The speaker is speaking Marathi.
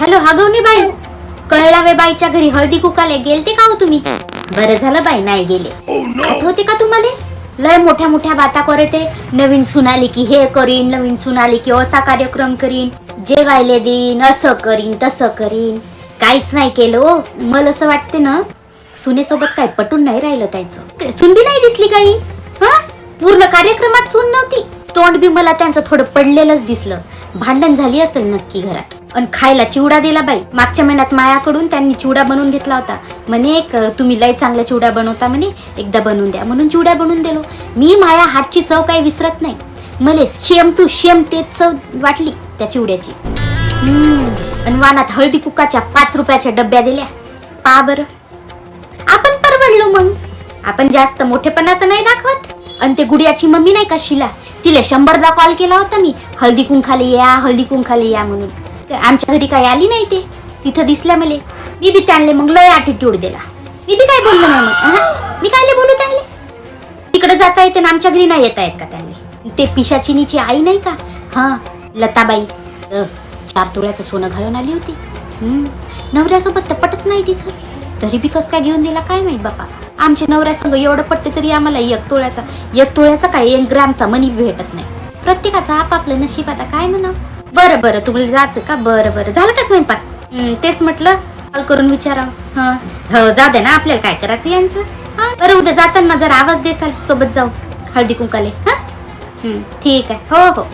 हॅलो हागवणी बाई, कळलावे बाईच्या घरी हळदी कुकाले गेलते का हो तुम्ही? बरं झालं बाई नाही गेले. आठवते का तुम्हाला? लय मोठ्या मोठ्या बाता करते, नवीन सुनाली की हे करीन, नवीन सुनाली की असा कार्यक्रम करीन, जेवायले देईन, असं करीन तसं करीन. काहीच नाही केलं हो. मला असं वाटते ना, सुनेसोबत काय पटून नाही राहिलं त्याचं. सून बी नाही दिसली काही. हा, पूर्ण कार्यक्रमात सून नव्हती. तोंड बी मला त्यांचं थोडं पडलेलंच दिसलं. भांडण झाली असेल नक्की घरात. आणि खायला चिवडा दिला बाई. मागच्या महिन्यात मायाकडून त्यांनी चिवडा बनवून घेतला होता. म्हणे तुम्ही लय चांगला चिवडा बनवता म्हणे, एकदा बनवून द्या म्हणून चिवडा बनवून दिलो. मी माया हातची चव काही विसरत नाही. मला सेम टू सेम तेच चव वाटली त्या चिवड्याची. आणि वानात हळदी कुकाच्या 5 रुपयाच्या डब्या दिल्या. पा बरं, आपण परवडलो. मग आपण जास्त मोठेपणा तर नाही दाखवत. आणि ते गुडियाची मम्मी नाही का शिला, तिला 100दा कॉल केला होता मी, हळदी कुंखाले या, हळदी कुंखाले या म्हणून. आमच्या घरी काही आली नाही. ते तिथं दिसल्या मले. मी बी त्यांना मग लय ॲटिट्यूड दिला. मी बी काय बोललो नाही. मग मी काय बोलू त्यांना? तिकडे जाता येते ना, आमच्या घरी नाही येता येत का त्यांना? ते पिशाचिनीची आई नाही का, हा लताबाई, 4 तोळ्याचं सोनं घालून आली होती. नवऱ्यासोबत तर पटत नाही तिचं, तरी बी कस काय घेऊन दिला काय माहित बापा. आमच्या नवऱ्यासंग एवढं पटते तरी आम्हाला 1 तोळ्याचा काय 1 ग्रामचा मनी भेटत नाही. प्रत्येकाचं आपापलं नशीब. आता काय म्हणा. बरं बरं, तुम्हाला जायचं का? बरं बरं, झालं का स्वयंपाक? तेच म्हटलं कॉल करून विचारावं. हो जाऊ दे ना, आपल्याला काय करायचं यांचं. बरं, उद्या जाताना जरा आवाज देसाल, सोबत जाऊ हळदी कुंकाले. ठीक आहे. हो हो.